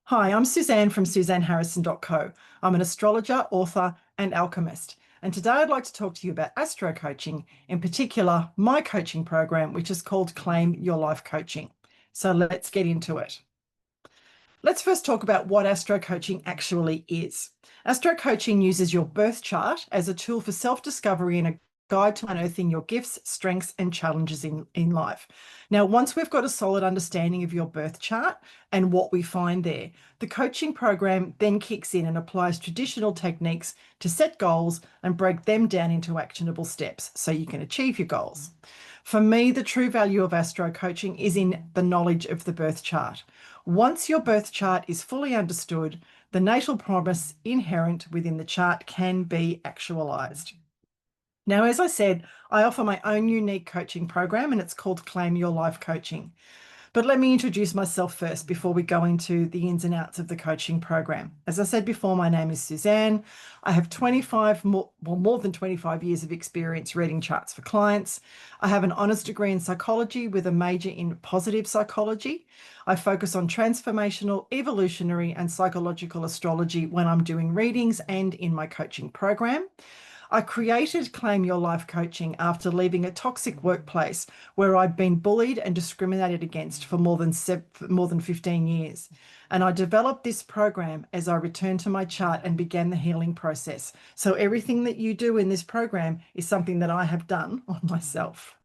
Hi, I'm Suzanne from SuzanneHarrison.co. I'm an astrologer, author, and alchemist. And today I'd like to talk to you about Astro-Coaching, in particular, my coaching program, which is called Claim Your Life Coaching. So let's get into it. Let's first talk about what Astro-Coaching actually is. Astro-Coaching uses your birth chart as a tool for self-discovery and a guide to unearthing your gifts, strengths, and challenges in life. Now, once we've got a solid understanding of your birth chart and what we find there, the coaching program then kicks in and applies traditional techniques to set goals and break them down into actionable steps so you can achieve your goals. For me, the true value of Astro Coaching is in the knowledge of the birth chart. Once your birth chart is fully understood, the natal promise inherent within the chart can be actualized. Now, as I said, I offer my own unique coaching program and it's called Claim Your Life Coaching. But let me introduce myself first before we go into the ins and outs of the coaching program. As I said before, my name is Suzanne. I have more than 25 years of experience reading charts for clients. I have an honours degree in psychology with a major in positive psychology. I focus on transformational, evolutionary, and psychological astrology when I'm doing readings and in my coaching program. I created Claim Your Life Coaching after leaving a toxic workplace where I'd been bullied and discriminated against for more than 15 years. And I developed this program as I returned to my chart and began the healing process. So everything that you do in this program is something that I have done on myself.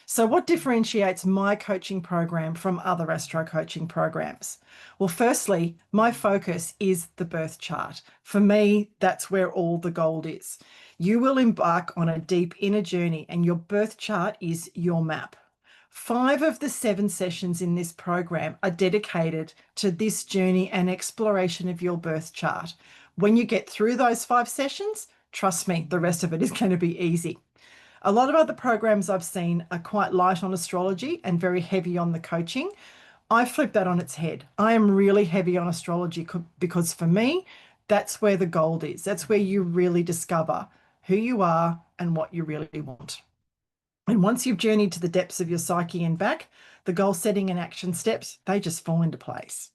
So what differentiates my coaching program from other Astro coaching programs? Well, firstly, my focus is the birth chart. For me, that's where all the gold is. You will embark on a deep inner journey and your birth chart is your map. 5 of the 7 sessions in this program are dedicated to this journey and exploration of your birth chart. When you get through those 5 sessions, trust me, the rest of it is going to be easy. A lot of other programs I've seen are quite light on astrology and very heavy on the coaching. I flip that on its head. I am really heavy on astrology because for me, that's where the gold is. That's where you really discover who you are and what you really want. And once you've journeyed to the depths of your psyche and back, the goal setting and action steps, they just fall into place.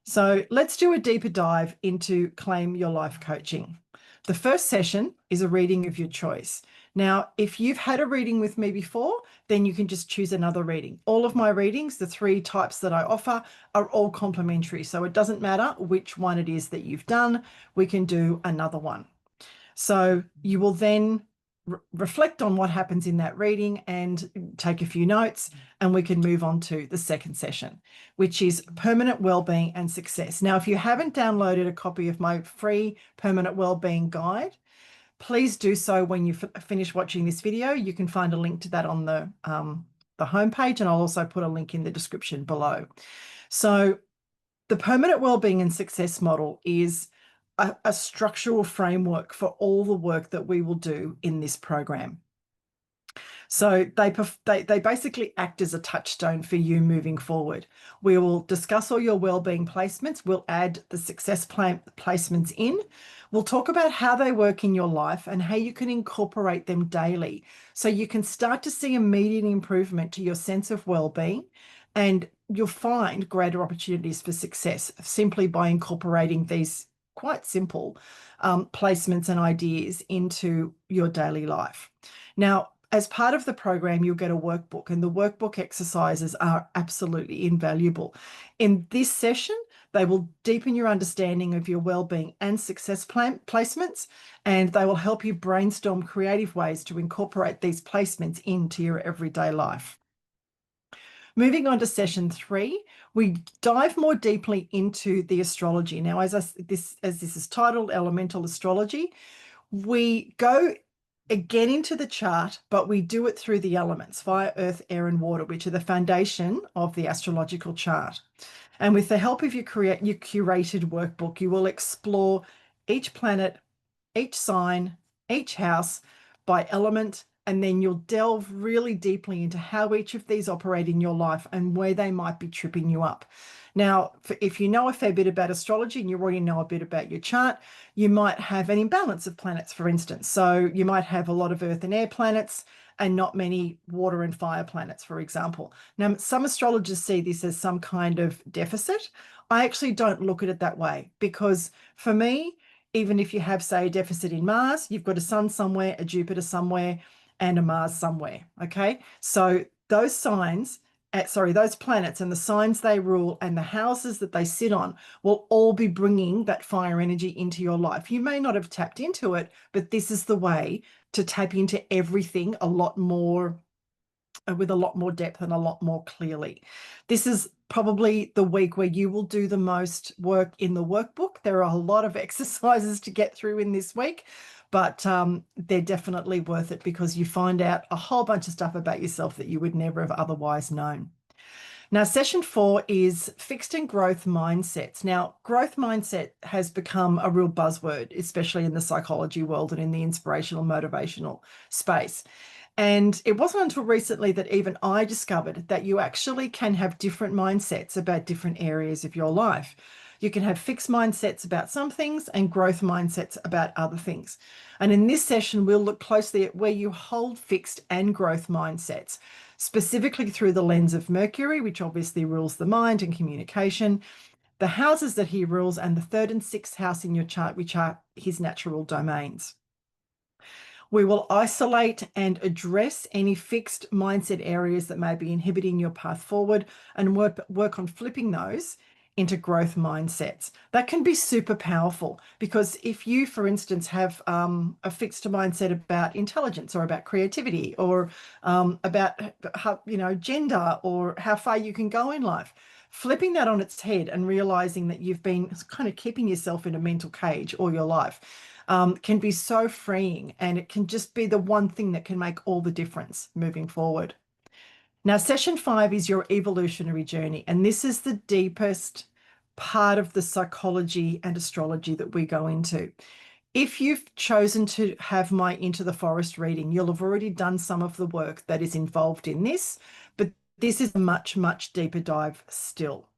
So let's do a deeper dive into Claim Your Life Coaching. The first session is a reading of your choice. Now, if you've had a reading with me before, then you can just choose another reading. All of my readings, the 3 types that I offer, are all complementary. So it doesn't matter which one it is that you've done, we can do another one. So you will then reflect on what happens in that reading and take a few notes, and we can move on to the second session, which is permanent wellbeing and success. Now, if you haven't downloaded a copy of my free permanent wellbeing guide, please do so when you finish watching this video. You can find a link to that on the homepage, and I'll also put a link in the description below. So the permanent wellbeing and success model is a structural framework for all the work that we will do in this program. So they basically act as a touchstone for you moving forward. We will discuss all your wellbeing placements. We'll add the success placements in. We'll talk about how they work in your life and how you can incorporate them daily so you can start to see immediate improvement to your sense of wellbeing, and you'll find greater opportunities for success simply by incorporating these quite simple placements and ideas into your daily life. Now, as part of the program, you'll get a workbook, and the workbook exercises are absolutely invaluable. In this session, they will deepen your understanding of your wellbeing and success placements, and they will help you brainstorm creative ways to incorporate these placements into your everyday life. Moving on to session 3, we dive more deeply into the astrology. Now, as this is titled Elemental Astrology, we go again into the chart, but we do it through the elements, fire, earth, air, and water, which are the foundation of the astrological chart. And with the help of your curated workbook, you will explore each planet, each sign, each house by element, and then you'll delve really deeply into how each of these operate in your life and where they might be tripping you up. Now, if you know a fair bit about astrology and you already know a bit about your chart, you might have an imbalance of planets, for instance. So you might have a lot of earth and air planets and not many water and fire planets, for example. Now, some astrologers see this as some kind of deficit. I actually don't look at it that way, because for me, even if you have, say, a deficit in Mars, you've got a sun somewhere, a Jupiter somewhere, and a Mars somewhere. Okay. So those signs, those planets and the signs they rule and the houses that they sit on will all be bringing that fire energy into your life. You may not have tapped into it, but this is the way to tap into everything a lot more, with a lot more depth and a lot more clearly. This is probably the week where you will do the most work in the workbook. There are a lot of exercises to get through in this week, but they're definitely worth it, because you find out a whole bunch of stuff about yourself that you would never have otherwise known. Now, session 4 is fixed and growth mindsets. Now, growth mindset has become a real buzzword, especially in the psychology world and in the inspirational, motivational space. And it wasn't until recently that even I discovered that you actually can have different mindsets about different areas of your life. You can have fixed mindsets about some things and growth mindsets about other things. And in this session, we'll look closely at where you hold fixed and growth mindsets, specifically through the lens of Mercury, which obviously rules the mind and communication, the houses that he rules, and the 3rd and 6th house in your chart, which are his natural domains. We will isolate and address any fixed mindset areas that may be inhibiting your path forward, and work on flipping those into growth mindsets. That can be super powerful, because if you, for instance, have a fixed mindset about intelligence or about creativity or about how, gender or how far you can go in life, flipping that on its head and realizing that you've been kind of keeping yourself in a mental cage all your life can be so freeing, and it can just be the one thing that can make all the difference moving forward. Now, session 5 is your evolutionary journey, and this is the deepest part of the psychology and astrology that we go into. If you've chosen to have my Into the Forest reading, you'll have already done some of the work that is involved in this, but this is a much, much deeper dive still.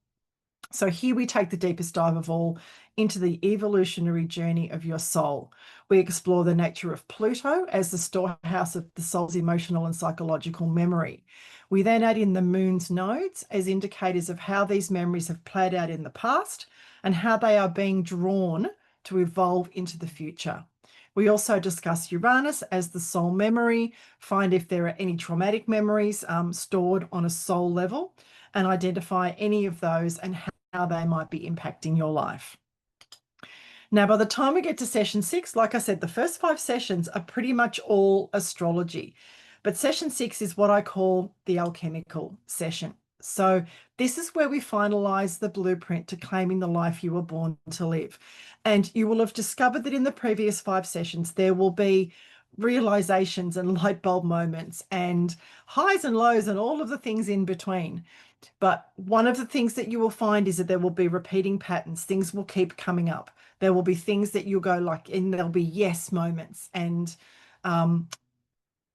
So here we take the deepest dive of all into the evolutionary journey of your soul. We explore the nature of Pluto as the storehouse of the soul's emotional and psychological memory. We then add in the moon's nodes as indicators of how these memories have played out in the past and how they are being drawn to evolve into the future. We also discuss Uranus as the soul memory, find if there are any traumatic memories stored on a soul level, and identify any of those and how they might be impacting your life. Now, by the time we get to session 6, like I said, the first 5 sessions are pretty much all astrology, but session 6 is what I call the alchemical session. So this is where we finalize the blueprint to claiming the life you were born to live. And you will have discovered that in the previous 5 sessions, there will be realizations and light bulb moments and highs and lows and all of the things in between. But one of the things that you will find is that there will be repeating patterns. Things will keep coming up. There will be things that you'll go like, and there'll be yes moments. And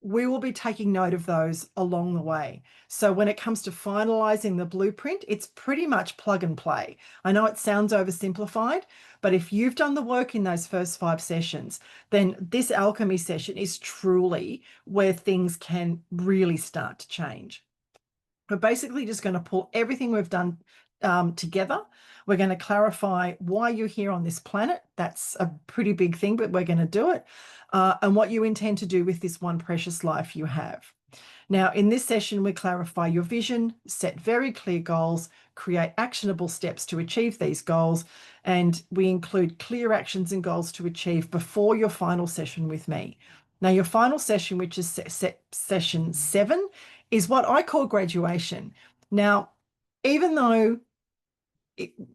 we will be taking note of those along the way. So when it comes to finalizing the blueprint, it's pretty much plug and play. I know it sounds oversimplified, but if you've done the work in those first 5 sessions, then this alchemy session is truly where things can really start to change. We're basically just going to pull everything we've done together. We're going to clarify why you're here on this planet. That's a pretty big thing, but we're going to do it. And what you intend to do with this one precious life you have. Now, in this session, we clarify your vision, set very clear goals, create actionable steps to achieve these goals, and we include clear actions and goals to achieve before your final session with me. Now, your final session, which is session 7, is what I call graduation. Now, even though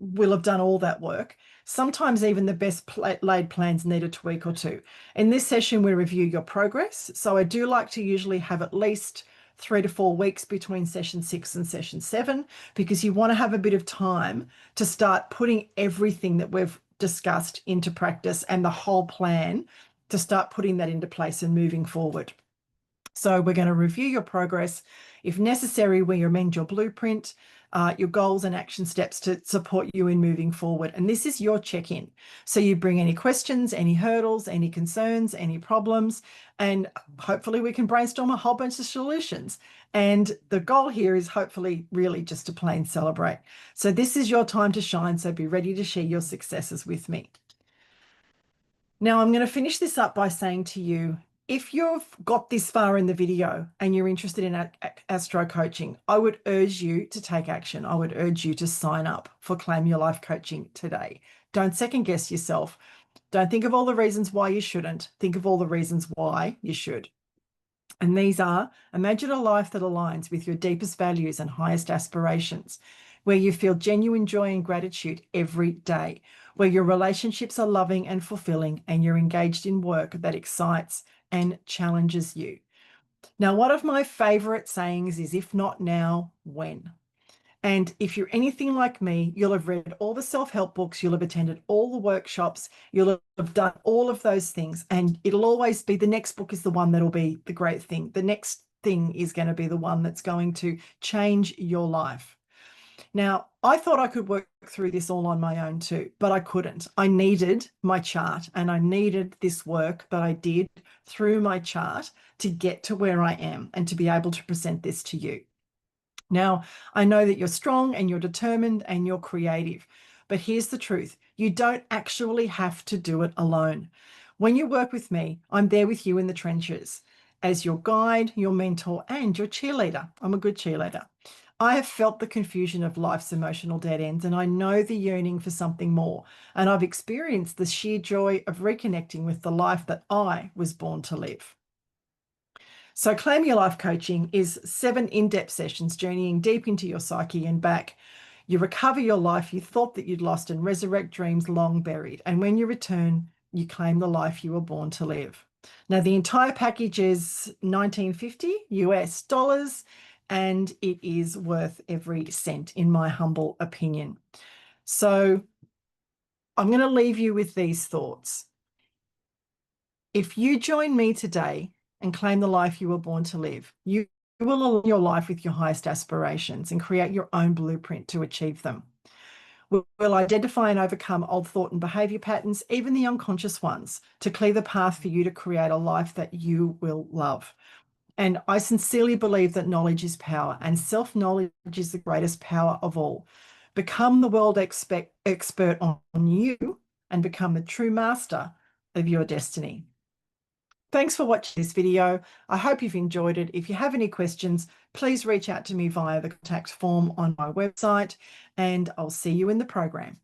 we'll have done all that work, sometimes even the best laid plans need a tweak or two. In this session, we review your progress. So I do like to usually have at least 3 to 4 weeks between session 6 and session 7, because you want to have a bit of time to start putting everything that we've discussed into practice and the whole plan to start putting that into place and moving forward. So we're going to review your progress. If necessary, we amend your blueprint. your goals and action steps to support you in moving forward. And this is your check-in. So you bring any questions, any hurdles, any concerns, any problems, and hopefully we can brainstorm a whole bunch of solutions. And the goal here is hopefully really just to plain celebrate. So this is your time to shine. So be ready to share your successes with me. Now I'm going to finish this up by saying to you, if you've got this far in the video and you're interested in Astro Coaching, I would urge you to take action. I would urge you to sign up for Claim Your Life Coaching today. Don't second guess yourself. Don't think of all the reasons why you shouldn't. Think of all the reasons why you should. And these are: imagine a life that aligns with your deepest values and highest aspirations, where you feel genuine joy and gratitude every day, where your relationships are loving and fulfilling, and you're engaged in work that excites and challenges you. Now, one of my favorite sayings is, if not now, when? And if you're anything like me, you'll have read all the self-help books, you'll have attended all the workshops, you'll have done all of those things, and it'll always be the next book is the one that'll be the great thing. The next thing is going to be the one that's going to change your life. Now, I thought I could work through this all on my own too, but I couldn't. I needed my chart, and I needed this work that I did through my chart to get to where I am and to be able to present this to you. Now, I know that you're strong and you're determined and you're creative, but here's the truth. You don't actually have to do it alone. When you work with me, I'm there with you in the trenches as your guide, your mentor, and your cheerleader. I'm a good cheerleader. I have felt the confusion of life's emotional dead ends, and I know the yearning for something more. And I've experienced the sheer joy of reconnecting with the life that I was born to live. So Claim Your Life Coaching is 7 in-depth sessions journeying deep into your psyche and back. You recover your life you thought that you'd lost and resurrect dreams long buried. And when you return, you claim the life you were born to live. Now, the entire package is $19.50 US dollars, and it is worth every cent, in my humble opinion. So I'm going to leave you with these thoughts. If you join me today and claim the life you were born to live, you will align your life with your highest aspirations and create your own blueprint to achieve them. We'll identify and overcome old thought and behavior patterns, even the unconscious ones, to clear the path for you to create a life that you will love. And I sincerely believe that knowledge is power, and self-knowledge is the greatest power of all. Become the world expert on you and become the true master of your destiny. Thanks for watching this video. I hope you've enjoyed it. If you have any questions, please reach out to me via the contact form on my website, and I'll see you in the program.